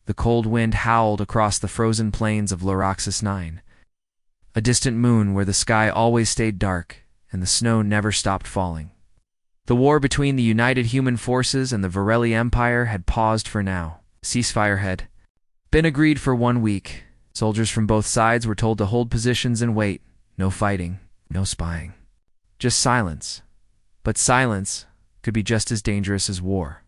The cold wind howled across the frozen plains of Laraxis 9, a distant moon where the sky always stayed dark and the snow never stopped falling. The war between the United Human Forces and the Vareli Empire had paused for now. Ceasefire had been agreed for 1 week. Soldiers from both sides were told to hold positions and wait. No fighting, no spying. Just silence. But silence could be just as dangerous as war.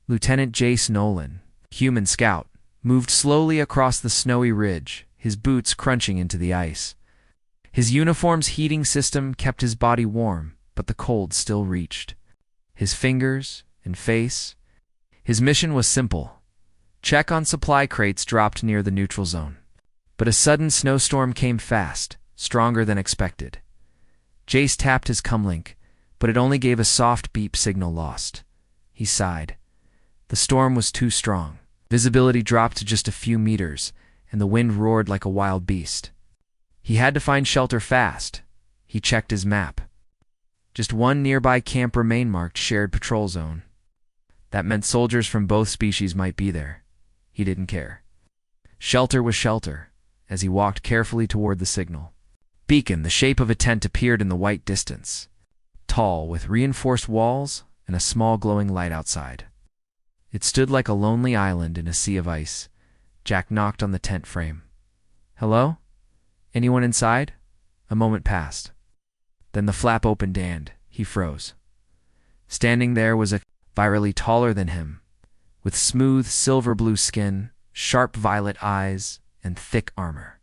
Lieutenant Jace Nolan, human scout, moved slowly across the snowy ridge, his boots crunching into the ice. His uniform's heating system kept his body warm, but the cold still reached his fingers and face. His mission was simple. Check on supply crates dropped near the neutral zone. But a sudden snowstorm came fast, stronger than expected. Jace tapped his comlink, but it only gave a soft beep signal lost. He sighed. The storm was too strong. Visibility dropped to just a few meters, and the wind roared like a wild beast. He had to find shelter fast. He checked his map. Just one nearby camp remained marked shared patrol zone. That meant soldiers from both species might be there. He didn't care. Shelter was shelter, as he walked carefully toward the signal. Beacon, the shape of a tent, appeared in the white distance, tall, with reinforced walls and a small glowing light outside. It stood like a lonely island in a sea of ice. Jack knocked on the tent frame. "Hello? Anyone inside?" A moment passed. Then the flap opened and he froze. Standing there was a virally taller than him, with smooth silver-blue skin, sharp violet eyes, and thick armor.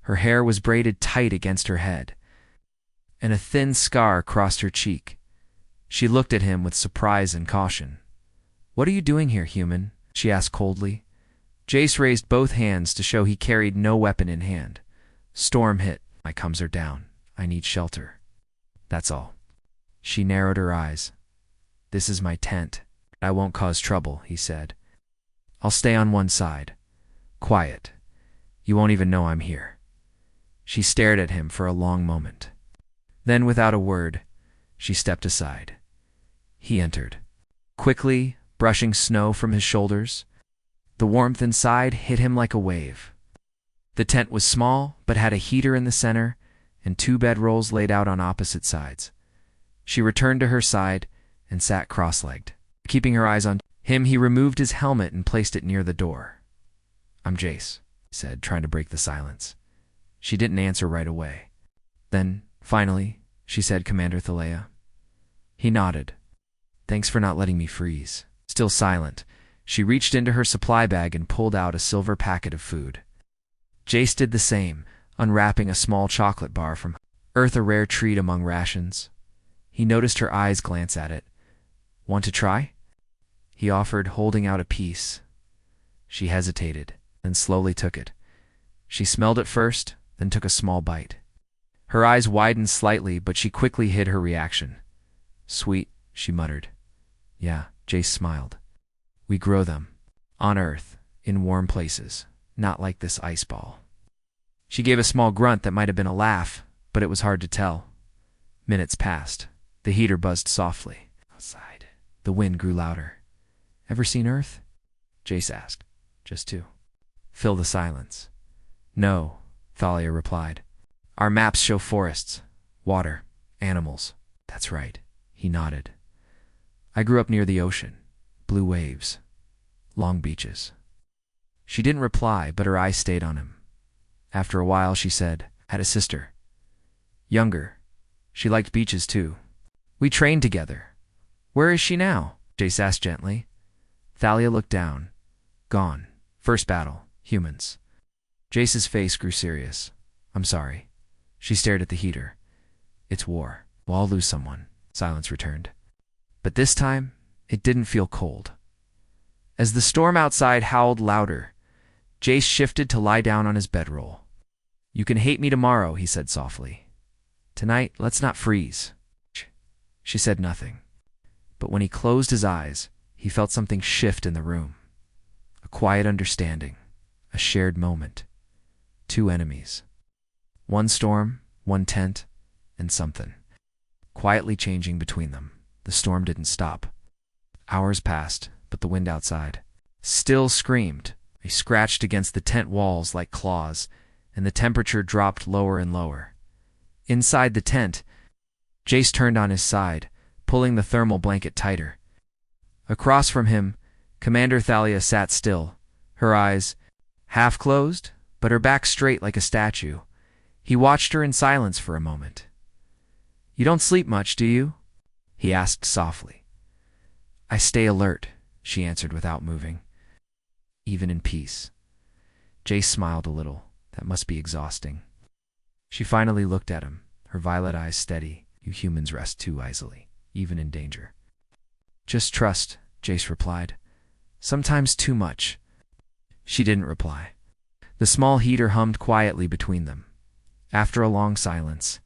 Her hair was braided tight against her head, and a thin scar crossed her cheek. She looked at him with surprise and caution. "What are you doing here, human?" she asked coldly. Jace raised both hands to show he carried no weapon in hand. "Storm hit. My comms are down. I need shelter. That's all." She narrowed her eyes. "This is my tent. I won't cause trouble," he said. "I'll stay on one side. Quiet. You won't even know I'm here." She stared at him for a long moment. Then, without a word, she stepped aside. He entered, quickly brushing snow from his shoulders. The warmth inside hit him like a wave. The tent was small, but had a heater in the center and 2 bedrolls laid out on opposite sides. She returned to her side and sat cross-legged. Keeping her eyes on him, he removed his helmet and placed it near the door. "I'm Jace," he said, trying to break the silence. She didn't answer right away. Then, finally, she said, "Commander Thalea." He nodded. "Thanks for not letting me freeze." Still silent, she reached into her supply bag and pulled out a silver packet of food. Jace did the same, unwrapping a small chocolate bar from Earth, a rare treat among rations. He noticed her eyes glance at it. "Want to try?" He offered, holding out a piece. She hesitated, then slowly took it. She smelled it first, then took a small bite. Her eyes widened slightly, but she quickly hid her reaction. "Sweet," she muttered. "Yeah," Jace smiled. "We grow them. On Earth, in warm places, not like this ice ball." She gave a small grunt that might have been a laugh, but it was hard to tell. Minutes passed. The heater buzzed softly. Outside, the wind grew louder. "Ever seen Earth?" Jace asked. "Just 2. Fill the silence. "No," Thalia replied. "Our maps show forests, water, animals." "That's right." He nodded. "I grew up near the ocean. Blue waves. Long beaches." She didn't reply, but her eyes stayed on him. After a while, she said, "Had a sister. Younger. She liked beaches too. We trained together." "Where is she now?" Jace asked gently. Thalia looked down. "Gone. First battle. Humans." Jace's face grew serious. "I'm sorry." She stared at the heater. "It's war. We'll all lose someone." Silence returned. But this time, it didn't feel cold. As the storm outside howled louder, Jace shifted to lie down on his bedroll. "You can hate me tomorrow," he said softly. "Tonight, let's not freeze." She said nothing. But when he closed his eyes, he felt something shift in the room. A quiet understanding. A shared moment. 2 enemies. One storm, one tent, and something quietly changing between them. The storm didn't stop. Hours passed, but the wind outside still screamed. They scratched against the tent walls like claws, and the temperature dropped lower and lower. Inside the tent, Jace turned on his side, pulling the thermal blanket tighter. Across from him, Commander Thalia sat still, her eyes half closed, but her back straight like a statue. He watched her in silence for a moment. "You don't sleep much, do you?" he asked softly. "I stay alert," she answered without moving. "Even in peace." Jace smiled a little. That must be exhausting. She finally looked at him, her violet eyes steady. "You humans rest too easily, even in danger." "Just trust," Jace replied. "Sometimes too much." She didn't reply. The small heater hummed quietly between them. After a long silence,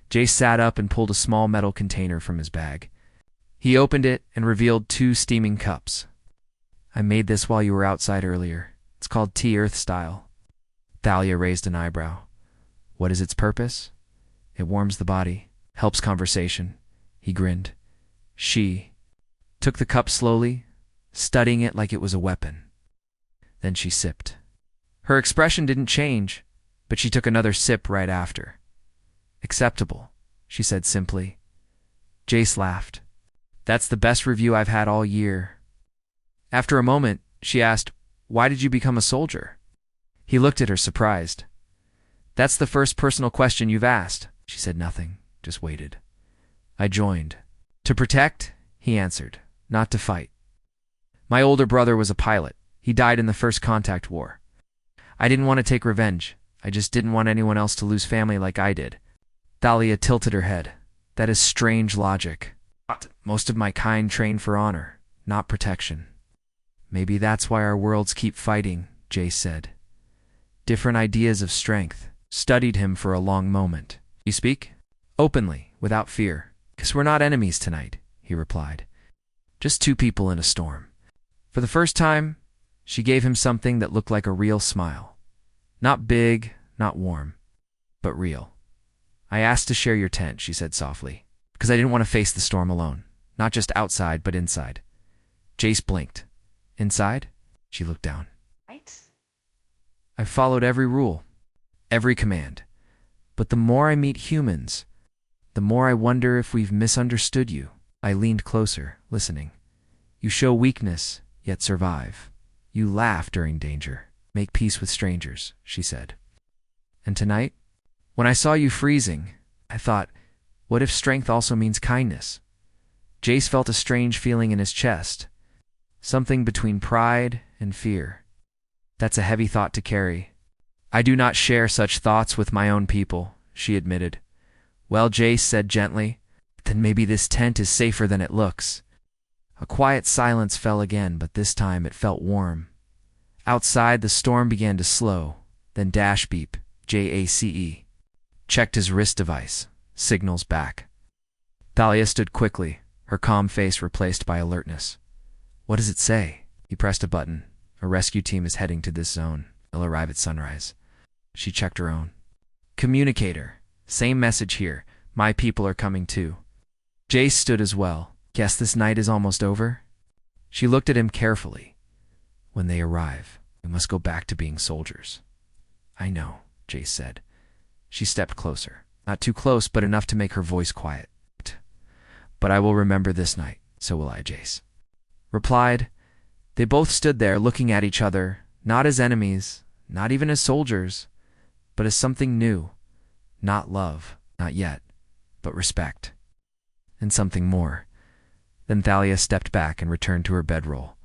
Jace sat up and pulled a small metal container from his bag. He opened it and revealed 2 steaming cups. "I made this while you were outside earlier. It's called tea Earth style." Thalia raised an eyebrow. "What is its purpose?" "It warms the body, helps conversation." He grinned. She took the cup slowly, studying it like it was a weapon. Then she sipped. Her expression didn't change, but she took another sip right after. "Acceptable," she said simply. Jace laughed. "That's the best review I've had all year." After a moment, she asked, "Why did you become a soldier?" He looked at her surprised. "That's the first personal question you've asked." She said nothing, just waited. "I joined. To protect," he answered, "not to fight. My older brother was a pilot. He died in the first contact war. I didn't want to take revenge. I just didn't want anyone else to lose family like I did." Thalia tilted her head. "That is strange logic. Most of my kind train for honor, not protection." "Maybe that's why our worlds keep fighting," Jace said. Different ideas of strength studied him for a long moment. "You speak?" "Openly, without fear. 'Cause we're not enemies tonight," he replied. "Just 2 people in a storm." For the first time, she gave him something that looked like a real smile. Not big, not warm, but real. "I asked to share your tent," she said softly, "because I didn't want to face the storm alone. Not just outside, but inside." Jace blinked. "Inside?" She looked down. Right? "I've followed every rule, every command. But the more I meet humans, the more I wonder if we've misunderstood you." I leaned closer, listening. "You show weakness, yet survive. You laugh during danger, make peace with strangers," she said. "And tonight, when I saw you freezing, I thought, what if strength also means kindness?" Jace felt a strange feeling in his chest, something between pride and fear. "That's a heavy thought to carry." "I do not share such thoughts with my own people," she admitted. "Well," Jace said gently, "then maybe this tent is safer than it looks." A quiet silence fell again, but this time it felt warm. Outside, the storm began to slow, then dash beep, JACE. Checked his wrist device. Signals back. Thalia stood quickly, her calm face replaced by alertness. "What does it say?" He pressed a button. "A rescue team is heading to this zone. They'll arrive at sunrise." She checked her own. "Communicator. Same message here. My people are coming too." Jace stood as well. "Guess this night is almost over?" She looked at him carefully. "When they arrive, we must go back to being soldiers." "I know," Jace said. She stepped closer. Not too close, but enough to make her voice quiet. "But I will remember this night, so will I," Jace replied. They both stood there looking at each other, not as enemies, not even as soldiers, but as something new. Not love, not yet, but respect. And something more. Then Thalia stepped back and returned to her bedroll.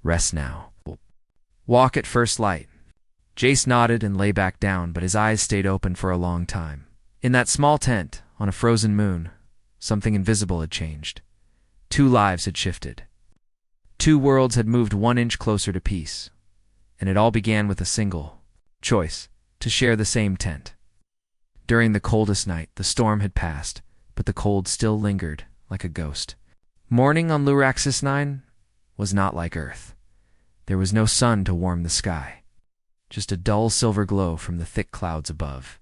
"Rest now. Walk at first light." Jace nodded and lay back down, but his eyes stayed open for a long time. In that small tent, on a frozen moon, something invisible had changed. 2 lives had shifted. 2 worlds had moved 1 inch closer to peace. And it all began with a single choice: to share the same tent. During the coldest night, the storm had passed, but the cold still lingered, like a ghost. Morning on Luraxis 9 was not like Earth. There was no sun to warm the sky, just a dull silver glow from the thick clouds above.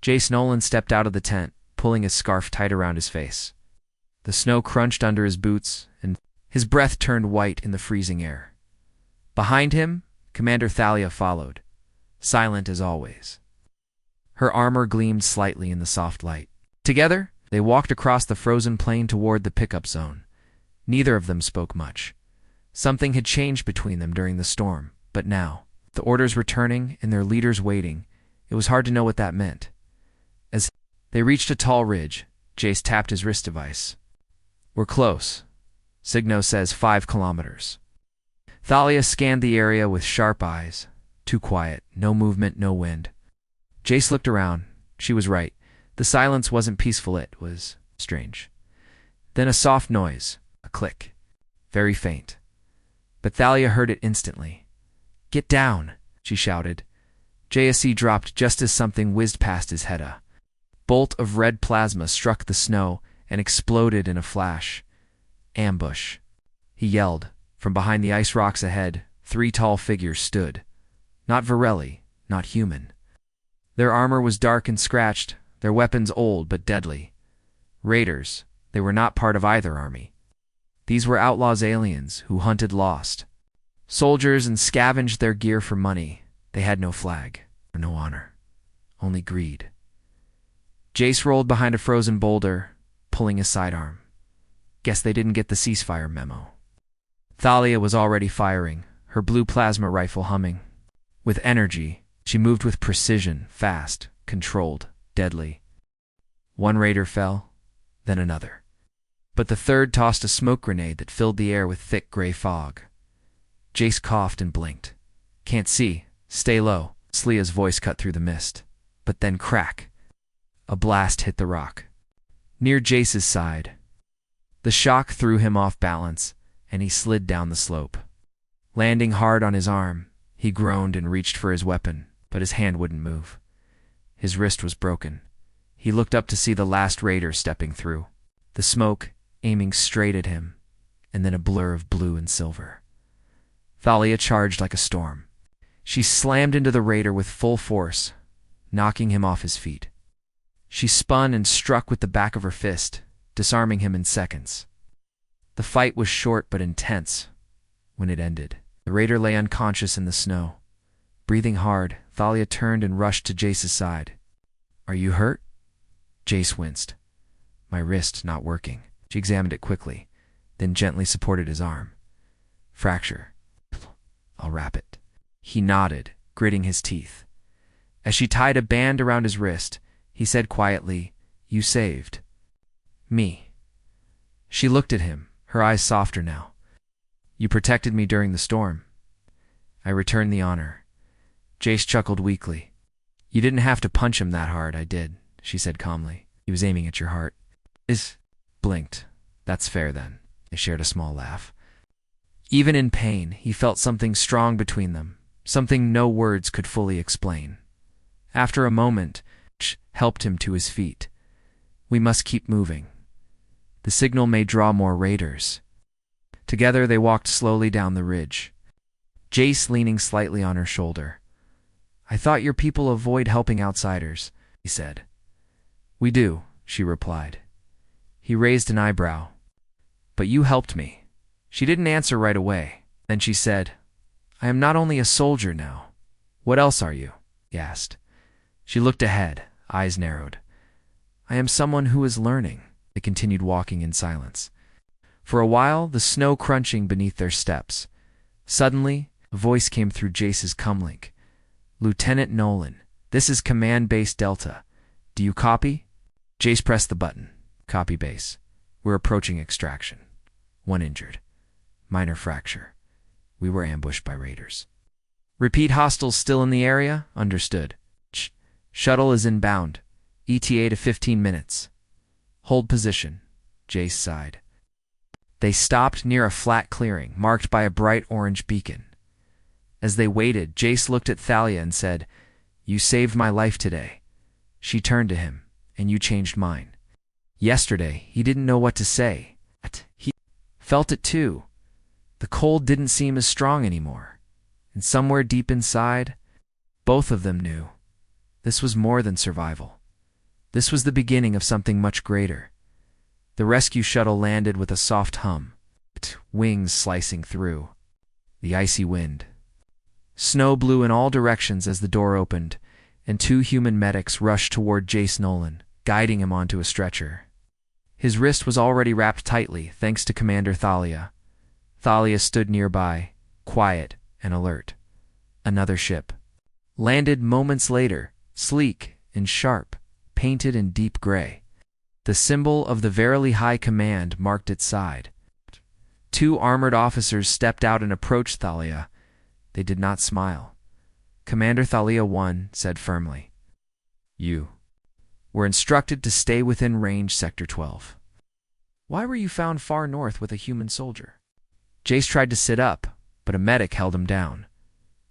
Jace Nolan stepped out of the tent, pulling his scarf tight around his face. The snow crunched under his boots, and his breath turned white in the freezing air. Behind him, Commander Thalia followed, silent as always. Her armor gleamed slightly in the soft light. Together, they walked across the frozen plain toward the pickup zone. Neither of them spoke much. Something had changed between them during the storm, but now, the orders returning and their leaders waiting, it was hard to know what that meant. As they reached a tall ridge, Jace tapped his wrist device. "We're close. Signo says 5 kilometers." Thalia scanned the area with sharp eyes. Too quiet, no movement, no wind. Jace looked around. She was right. The silence wasn't peaceful, it was strange. Then a soft noise, a click, very faint. But Thalia heard it instantly. "Get down," she shouted. JSC dropped just as something whizzed past his head. A bolt of red plasma struck the snow and exploded in a flash. "Ambush," he yelled. From behind the ice rocks ahead, 3 tall figures stood. Not Varelli, not human. Their armor was dark and scratched, their weapons old but deadly. Raiders, they were not part of either army. These were outlaws, aliens who hunted lost. Soldiers and scavenged their gear for money. They had no flag, or no honor, only greed. Jace rolled behind a frozen boulder, pulling his sidearm. Guess they didn't get the ceasefire memo. Thalia was already firing, her blue plasma rifle humming. With energy, she moved with precision, fast, controlled, deadly. One raider fell, then another. But the third tossed a smoke grenade that filled the air with thick gray fog. Jace coughed and blinked. "Can't see. Stay low." Slea's voice cut through the mist. But then crack. A blast hit the rock, near Jace's side. The shock threw him off balance, and he slid down the slope. Landing hard on his arm, he groaned and reached for his weapon, but his hand wouldn't move. His wrist was broken. He looked up to see the last raider stepping through, the smoke aiming straight at him, and then a blur of blue and silver. Thalia charged like a storm. She slammed into the raider with full force, knocking him off his feet. She spun and struck with the back of her fist, disarming him in seconds. The fight was short but intense. When it ended, the raider lay unconscious in the snow. Breathing hard, Thalia turned and rushed to Jace's side. "Are you hurt?" Jace winced. "My wrist not working." She examined it quickly, then gently supported his arm. "Fracture. I'll wrap it." He nodded, gritting his teeth. As she tied a band around his wrist, he said quietly, "You saved me." She looked at him, her eyes softer now. "You protected me during the storm. I return the honor." Jace chuckled weakly. "You didn't have to punch him that hard, I did," she said calmly. "He was aiming at your heart." Blinked. "That's fair then." They shared a small laugh. Even in pain, he felt something strong between them, something no words could fully explain. After a moment, helped him to his feet. "We must keep moving. The signal may draw more raiders." Together they walked slowly down the ridge, Jace leaning slightly on her shoulder. "I thought your people avoid helping outsiders," he said. "We do," she replied. He raised an eyebrow. "But you helped me." She didn't answer right away. Then she said, "I am not only a soldier now." "What else are you?" he asked. She looked ahead, eyes narrowed. "I am someone who is learning." They continued walking in silence. For a while, the snow crunching beneath their steps. Suddenly, a voice came through Jace's comlink. "Lieutenant Nolan, this is Command Base Delta. Do you copy?" Jace pressed the button. "Copy base. We're approaching extraction. 1 injured. Minor fracture. We were ambushed by raiders." "Repeat, hostiles still in the area?" "Understood. Shuttle is inbound. ETA to 15 minutes. Hold position." Jace sighed. They stopped near a flat clearing marked by a bright orange beacon. As they waited, Jace looked at Thalia and said, "You saved my life today." She turned to him, "And you changed mine." Yesterday, he didn't know what to say. He felt it too. The cold didn't seem as strong anymore. And somewhere deep inside, both of them knew this was more than survival. This was the beginning of something much greater. The rescue shuttle landed with a soft hum, wings slicing through. the icy wind. Snow blew in all directions as the door opened, and two human medics rushed toward Jace Nolan, guiding him onto a stretcher. His wrist was already wrapped tightly, thanks to Commander Thalia. Thalia stood nearby, quiet and alert. Another ship landed moments later, sleek and sharp, painted in deep gray. The symbol of the Verily High Command marked its side. Two armored officers stepped out and approached Thalia. They did not smile. Commander Thalia I said firmly, "You were instructed to stay within range Sector 12. Why were you found far north with a human soldier?" Jace tried to sit up, but a medic held him down.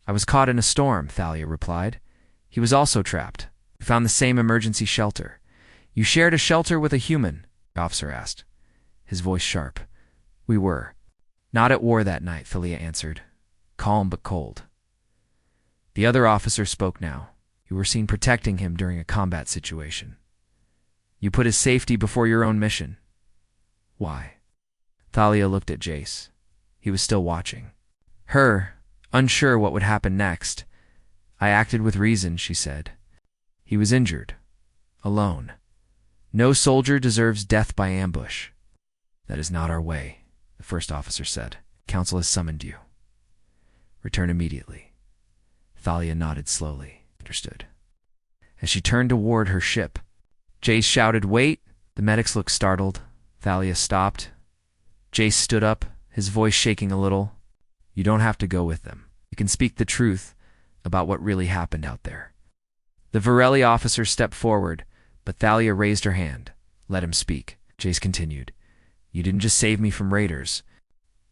"I was caught in a storm," Thalia replied. "He was also trapped. We found the same emergency shelter." "You shared a shelter with a human?" the officer asked, his voice sharp. "We were not at war that night," Thalia answered, calm but cold. The other officer spoke now. "You were seen protecting him during a combat situation. You put his safety before your own mission. Why?" Thalia looked at Jace. He was still watching her, unsure what would happen next. "I acted with reason," she said. "He was injured. Alone. No soldier deserves death by ambush." "That is not our way," the first officer said. "Council has summoned you. Return immediately." Thalia nodded slowly. Understood. As she turned toward her ship, Jace shouted, "Wait!" The medics looked startled. Thalia stopped. Jace stood up, his voice shaking a little. "You don't have to go with them. You can speak the truth about what really happened out there." The Vereli officer stepped forward, but Thalia raised her hand. "Let him speak." Jace continued. "You didn't just save me from raiders.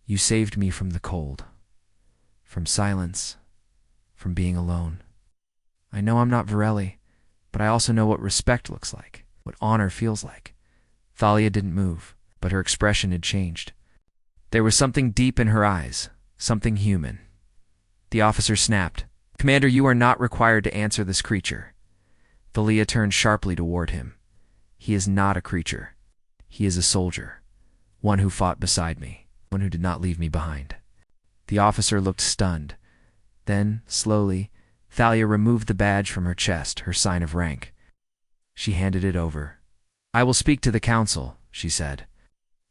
You saved me from the cold. From silence. From being alone. I know I'm not Vereli, but I also know what respect looks like, what honor feels like." Thalia didn't move, but her expression had changed. There was something deep in her eyes, something human. The officer snapped, "Commander, you are not required to answer this creature." Thalia turned sharply toward him. "He is not a creature. He is a soldier. One who fought beside me. One who did not leave me behind." The officer looked stunned. Then, slowly, Thalia removed the badge from her chest, her sign of rank. She handed it over. "I will speak to the council," she said.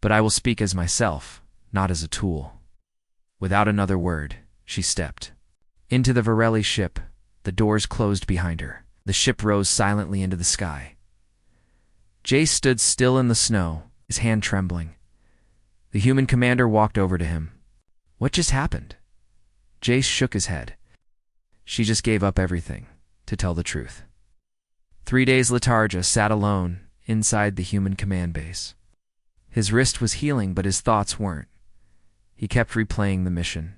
"But I will speak as myself, not as a tool." Without another word, she stepped into the Vereli ship. The doors closed behind her. The ship rose silently into the sky. Jace stood still in the snow, his hand trembling. The human commander walked over to him. "What just happened?" Jace shook his head. "She just gave up everything, to tell the truth." 3 days Letargia sat alone inside the human command base. His wrist was healing, but his thoughts weren't. He kept replaying the mission.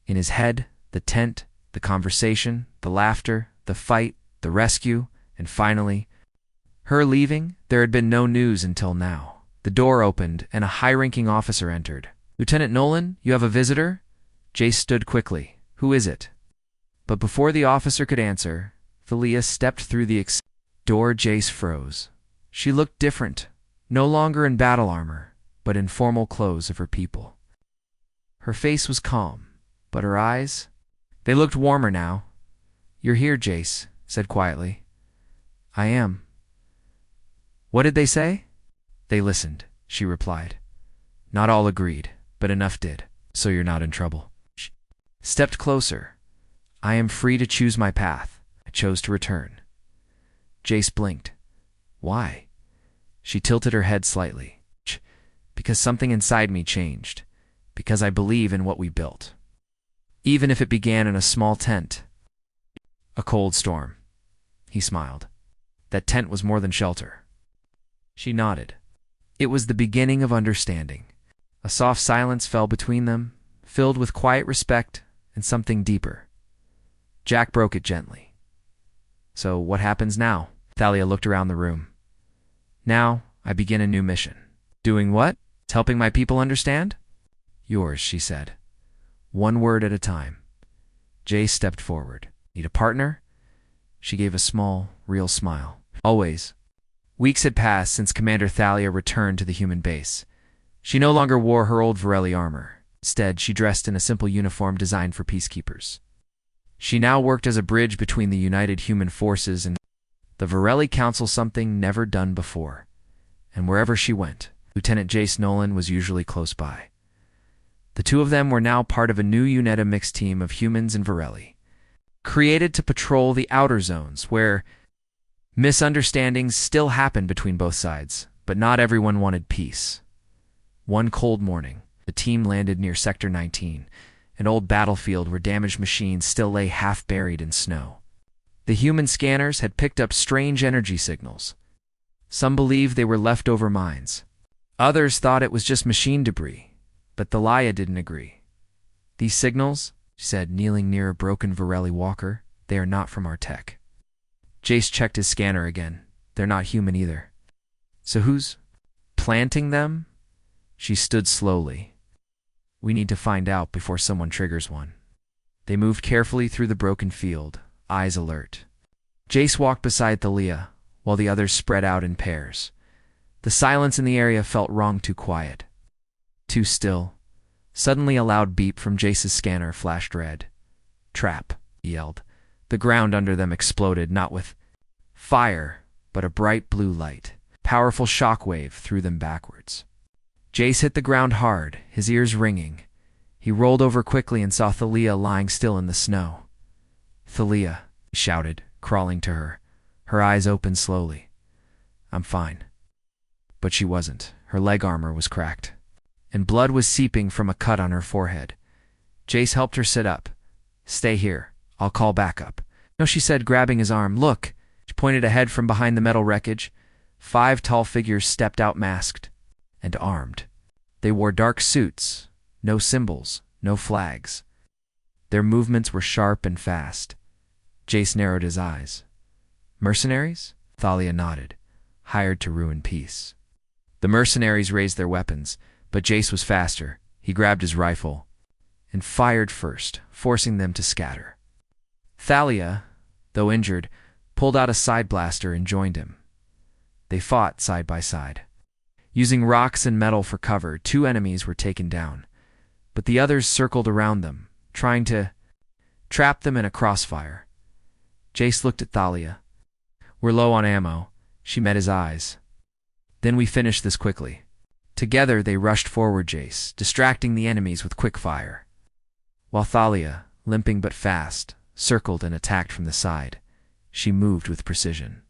In his head, the tent, the conversation, the laughter, the fight, the rescue, and finally, her leaving. There had been no news until now. The door opened, and a high-ranking officer entered. "Lieutenant Nolan, you have a visitor?" Jace stood quickly. "Who is it?" But before the officer could answer, Thalia stepped through the door. Jace froze. She looked different, no longer in battle armor, but in formal clothes of her people. Her face was calm, but her eyes, they looked warmer now. "You're here," Jace said quietly. "I am." "What did they say?" "They listened," she replied. "Not all agreed, but enough did. So you're not in trouble." She stepped closer. "I am free to choose my path. I chose to return." Jace blinked. "Why?" She tilted her head slightly. "Because something inside me changed. Because I believe in what we built. Even if it began in a small tent." "A cold storm." He smiled. "That tent was more than shelter." She nodded. It was the beginning of understanding. A soft silence fell between them, filled with quiet respect and something deeper. Jack broke it gently. "So what happens now?" Thalia looked around the room. "Now, I begin a new mission." "Doing what? Helping my people understand?" "Yours," she said. "One word at a time." Jace stepped forward. "Need a partner?" She gave a small, real smile. "Always." Weeks had passed since Commander Thalia returned to the human base. She no longer wore her old Vereli armor. Instead, she dressed in a simple uniform designed for peacekeepers. She now worked as a bridge between the united human forces and the Varelli Council, something never done before. And wherever she went, Lieutenant Jace Nolan was usually close by. The two of them were now part of a new UNETA mixed team of humans and Varelli, created to patrol the outer zones, where misunderstandings still happened between both sides, but not everyone wanted peace. One cold morning, the team landed near Sector 19, an old battlefield where damaged machines still lay half-buried in snow. The human scanners had picked up strange energy signals. Some believed they were leftover mines. Others thought it was just machine debris, but Thalia didn't agree. "These signals," she said, kneeling near a broken Varelli walker, "they are not from our tech." Jace checked his scanner again. "They're not human either." "So who's planting them?" She stood slowly. "We need to find out before someone triggers one." They moved carefully through the broken field, eyes alert. Jace walked beside Thalia, while the others spread out in pairs. The silence in the area felt wrong, too quiet, too still. Suddenly a loud beep from Jace's scanner flashed red. "Trap," he yelled. The ground under them exploded, not with fire, but a bright blue light. Powerful shockwave threw them backwards. Jace hit the ground hard, his ears ringing. He rolled over quickly and saw Thalia lying still in the snow. "Thalia," he shouted, crawling to her. Her eyes opened slowly. "I'm fine." But she wasn't. Her leg armor was cracked, and blood was seeping from a cut on her forehead. Jace helped her sit up. "Stay here. I'll call backup." "No," she said, grabbing his arm. "Look." She pointed ahead from behind the metal wreckage. 5 tall figures stepped out, masked and armed. They wore dark suits, no symbols, no flags. Their movements were sharp and fast. Jace narrowed his eyes. "Mercenaries?" Thalia nodded. "Hired to ruin peace." The mercenaries raised their weapons, but Jace was faster. He grabbed his rifle and fired first, forcing them to scatter. Thalia, though injured, pulled out a side blaster and joined him. They fought side by side. Using rocks and metal for cover, 2 enemies were taken down, but the others circled around them, trying to trap them in a crossfire. Jace looked at Thalia. "We're low on ammo." She met his eyes. "Then we finish this quickly." Together they rushed forward, Jace, distracting the enemies with quick fire, while Thalia, limping but fast, circled and attacked from the side. She moved with precision.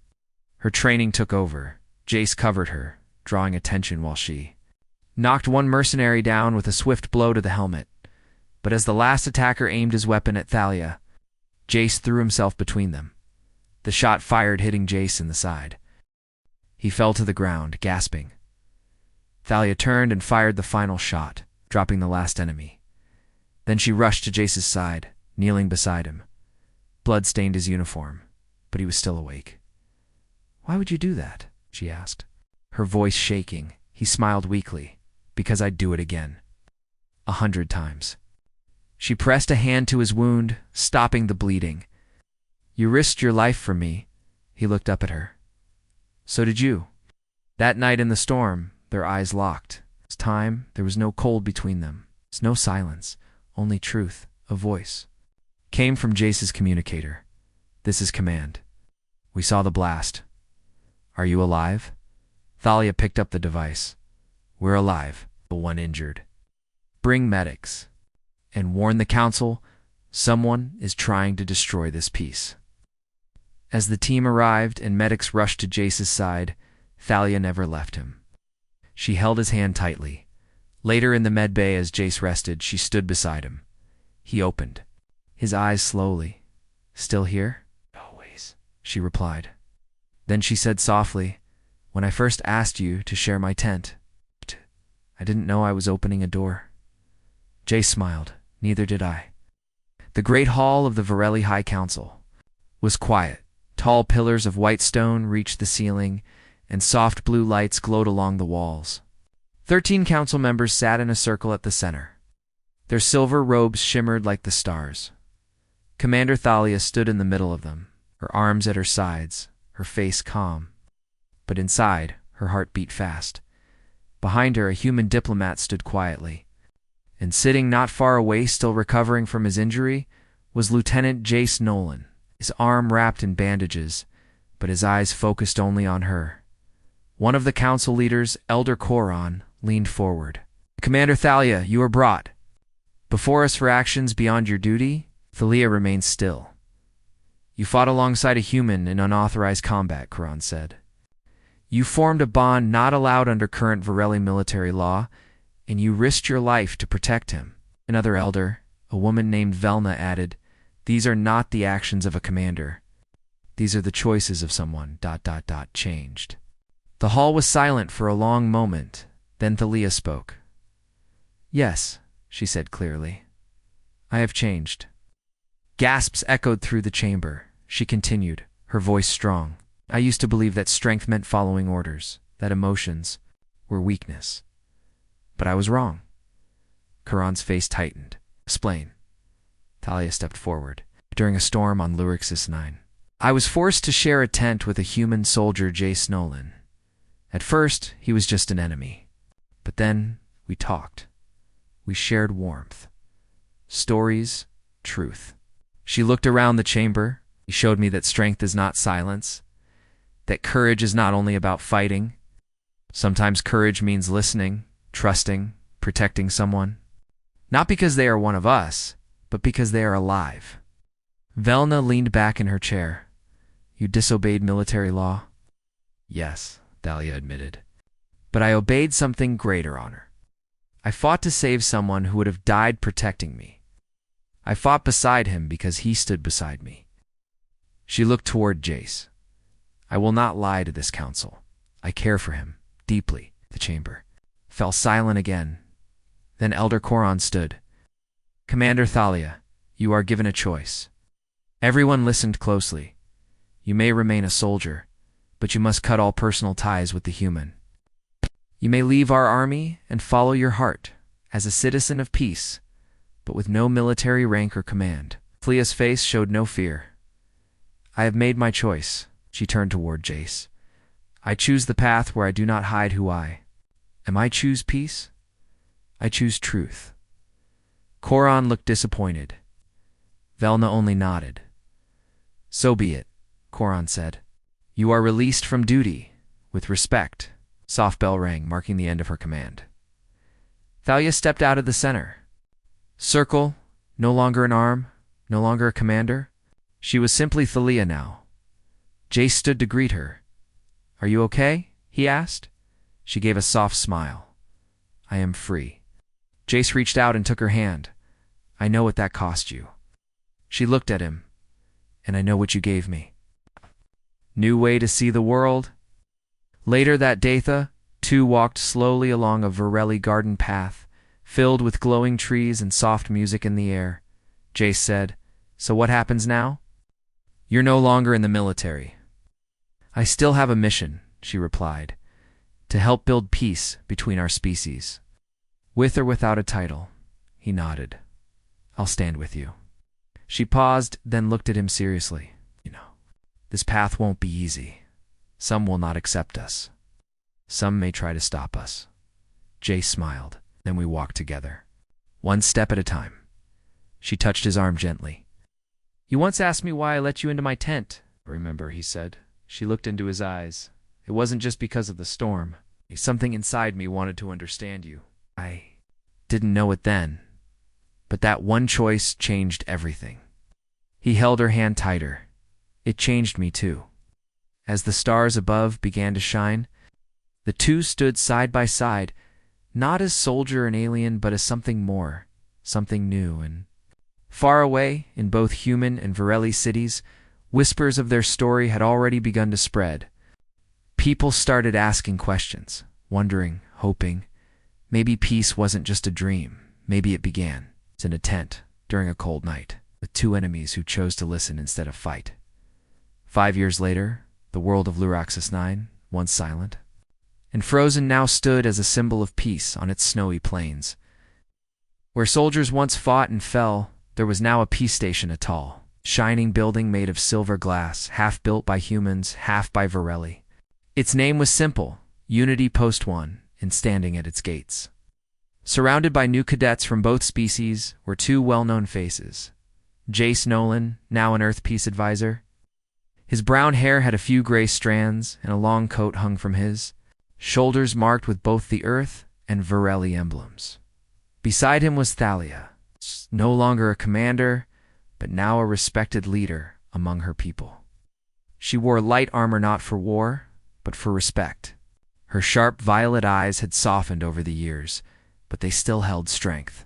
Her training took over. Jace covered her, drawing attention while she knocked one mercenary down with a swift blow to the helmet. But as the last attacker aimed his weapon at Thalia, Jace threw himself between them. The shot fired, hitting Jace in the side. He fell to the ground, gasping. Thalia turned and fired the final shot, dropping the last enemy. Then she rushed to Jace's side, kneeling beside him. Blood stained his uniform, but he was still awake. "Why would you do that?" she asked, her voice shaking. He smiled weakly. "Because I'd do it again. 100 times." She pressed a hand to his wound, stopping the bleeding. "You risked your life for me." He looked up at her. "So did you." That night in the storm, their eyes locked. This time, there was no cold between them. There was no silence, only truth. A voice came from Jace's communicator. "This is command. We saw the blast. Are you alive?" Thalia picked up the device. "We're alive. The one injured. Bring medics. And warn the council, someone is trying to destroy this peace." As the team arrived and medics rushed to Jace's side, Thalia never left him. She held his hand tightly. Later in the med bay, as Jace rested, she stood beside him. He opened his eyes slowly. "Still here?" "Always," she replied. Then she said softly, "When I first asked you to share my tent, I didn't know I was opening a door." Jace smiled. "Neither did I." The great hall of the Varelli High Council was quiet. Tall pillars of white stone reached the ceiling, and soft blue lights glowed along the walls. 13 council members sat in a circle at the center. Their silver robes shimmered like the stars. Commander Thalia stood in the middle of them, her arms at her sides, her face calm. But inside, her heart beat fast. Behind her, a human diplomat stood quietly. and sitting not far away, still recovering from his injury, was Lieutenant Jace Nolan, his arm wrapped in bandages, but his eyes focused only on her. One of the council leaders, Elder Coron, leaned forward. "Commander Thalia, you are brought before us for actions beyond your duty." Thalia remained still. "You fought alongside a human in unauthorized combat," Coron said. "You formed a bond not allowed under current Vareli military law, and you risked your life to protect him." Another elder, a woman named Velna, added, "These are not the actions of a commander. These are the choices of someone... changed." The hall was silent for a long moment. Then Thalia spoke. "Yes," she said clearly. "I have changed." Gasps echoed through the chamber. She continued, her voice strong. "I used to believe that strength meant following orders, that emotions were weakness. But I was wrong." Coron's face tightened. "Explain." Thalia stepped forward. "During a storm on Lurixis 9, I was forced to share a tent with a human soldier, Jace Nolan. At first, he was just an enemy. But then, we talked. We shared warmth. Stories, truth." She looked around the chamber. He showed me that strength is not silence, that courage is not only about fighting. Sometimes courage means listening, trusting, protecting someone. Not because they are one of us, but because they are alive. Velna leaned back in her chair. "You disobeyed military law?" "Yes," Thalia admitted. "But I obeyed something greater, Honor. I fought to save someone who would have died protecting me. I fought beside him because he stood beside me." She looked toward Jace. "I will not lie to this council. I care for him, deeply." The chamber fell silent again. Then Elder Coron stood. "Commander Thalia, you are given a choice." Everyone listened closely. "You may remain a soldier, but you must cut all personal ties with the human. You may leave our army and follow your heart as a citizen of peace, but with no military rank or command." Thalia's face showed no fear. "I have made my choice." She turned toward Jace. "I choose the path where I do not hide who I am. I choose peace. I choose truth." Coron looked disappointed. Velna only nodded. "So be it," Coron said. "You are released from duty, with respect." Soft bell rang, marking the end of her command. Thalia stepped out of the center. Circle, no longer an arm, no longer a commander. She was simply Thalia now. Jace stood to greet her. "Are you okay?" he asked. She gave a soft smile. "I am free." Jace reached out and took her hand. "I know what that cost you." She looked at him. "And I know what you gave me." New way to see the world? Later that day, the two walked slowly along a Vareli garden path, filled with glowing trees and soft music in the air. Jace said, "So what happens now?" "You're no longer in the military." "I still have a mission," she replied, "to help build peace between our species." "With or without a title?" He nodded. "I'll stand with you." She paused, then looked at him seriously. "You know, this path won't be easy. Some will not accept us. Some may try to stop us." Jace smiled. Then we walked together, one step at a time. She touched his arm gently. "You once asked me why I let you into my tent." "Remember," he said. She looked into his eyes. "It wasn't just because of the storm. Something inside me wanted to understand you. I didn't know it then, but that one choice changed everything." He held her hand tighter. "It changed me too." As the stars above began to shine, the two stood side by side, not as soldier and alien, but as something more, something new. And far away, in both human and Vareli cities, whispers of their story had already begun to spread. People started asking questions, wondering, hoping. Maybe peace wasn't just a dream. Maybe it began in a tent during a cold night, with two enemies who chose to listen instead of fight. 5 years later, the world of Luraxis 9, once silent and frozen, now stood as a symbol of peace on its snowy plains. Where soldiers once fought and fell, there was now a peace station, a tall, shining building made of silver glass, half built by humans, half by Vareli. Its name was simple, Unity Post 1, and standing at its gates Surrounded by new cadets from both species were two well-known faces. Jace Nolan, now an Earth Peace advisor. His brown hair had a few gray strands, and a long coat hung from his shoulders marked with both the Earth and Virelli emblems. Beside him was Thalia, no longer a commander, but now a respected leader among her people. She wore light armor not for war, but for respect. Her sharp violet eyes had softened over the years, but they still held strength.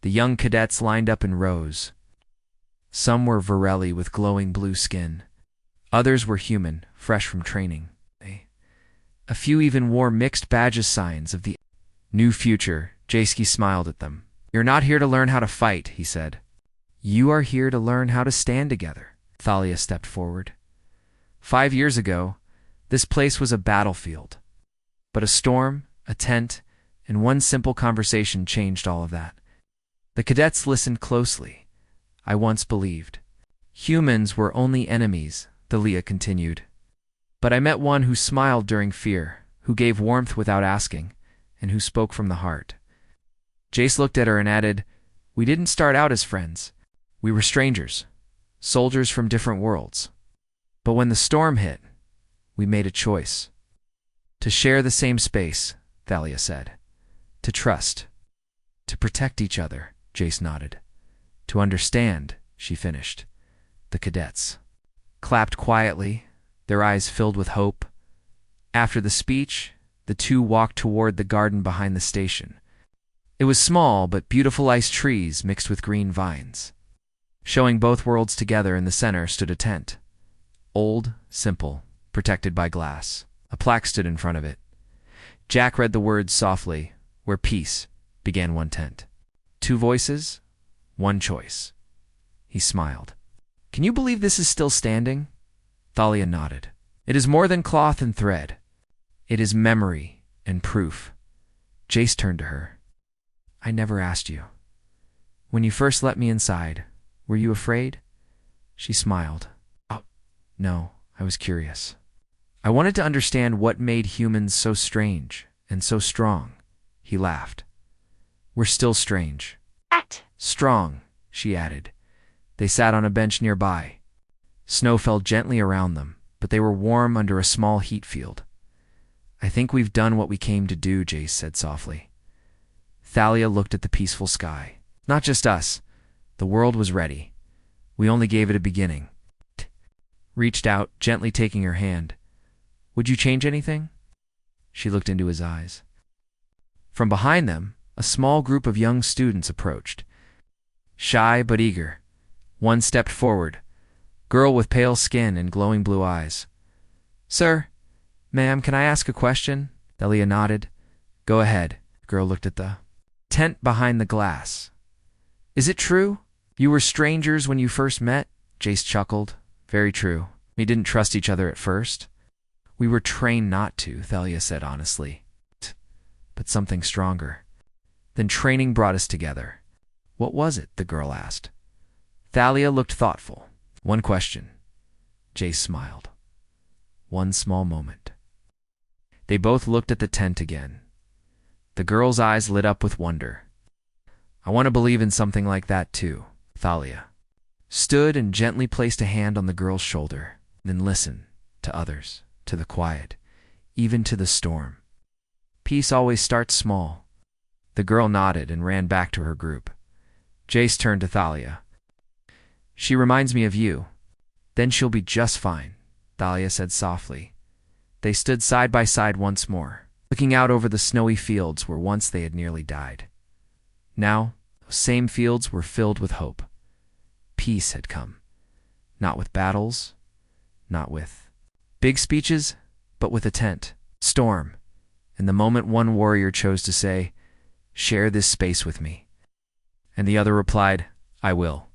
The young cadets lined up in rows. Some were Virelli with glowing blue skin. Others were human, fresh from training. A few even wore mixed badges, signs of the new future. Jaski smiled at them. "You're not here to learn how to fight," he said. "You are here to learn how to stand together." Thalia stepped forward. 5 years ago, this place was a battlefield. But a storm, a tent, and one simple conversation changed all of that. The cadets listened closely. "I once believed humans were only enemies," Thalia continued. "But I met one who smiled during fear, who gave warmth without asking, and who spoke from the heart." Jace looked at her and added, "We didn't start out as friends. We were strangers, soldiers from different worlds. But when the storm hit, we made a choice. To share the same space," Thalia said. "To trust. To protect each other," Jace nodded. "To understand," she finished. The cadets clapped quietly, their eyes filled with hope. After the speech, the two walked toward the garden behind the station. It was small, but beautiful ice trees mixed with green vines. Showing both worlds together in the center stood a tent. Old, simple, protected by glass. A plaque stood in front of it. Jack read the words softly, "Where peace began one tent. 2 voices, 1 choice." He smiled. "Can you believe this is still standing?" Thalia nodded. "It is more than cloth and thread. It is memory and proof." Jace turned to her. "I never asked you. When you first let me inside, were you afraid?" She smiled. "Oh, no, I was curious. I wanted to understand what made humans so strange and so strong." He laughed. "We're still strange. Strong," she added. They sat on a bench nearby. Snow fell gently around them, but they were warm under a small heat field. "I think we've done what we came to do," Jace said softly. Thalia looked at the peaceful sky. "Not just us. The world was ready. We only gave it a beginning." Reached out, gently taking her hand. "Would you change anything?" She looked into his eyes. From behind them, a small group of young students approached. Shy but eager. One stepped forward, girl with pale skin and glowing blue eyes. "Sir, ma'am, can I ask a question?" Thalia nodded. "Go ahead." The girl looked at the tent behind the glass. "Is it true? You were strangers when you first met?" Jace chuckled. "Very true. We didn't trust each other at first. We were trained not to," Thalia said honestly. "But something stronger. Then training brought us together." "What was it?" the girl asked. Thalia looked thoughtful. "One question." Jace smiled. "One small moment." They both looked at the tent again. The girl's eyes lit up with wonder. "I want to believe in something like that too." Thalia stood and gently placed a hand on the girl's shoulder, then listened to others, to the quiet, even to the storm. "Peace always starts small." The girl nodded and ran back to her group. Jace turned to Thalia. "She reminds me of you. Then she'll be just fine," Thalia said softly. They stood side by side once more, looking out over the snowy fields where once they had nearly died. Now, those same fields were filled with hope. Peace had come. Not with battles, not with big speeches, but with a tent, storm, and the moment one warrior chose to say, "Share this space with me." And the other replied, "I will."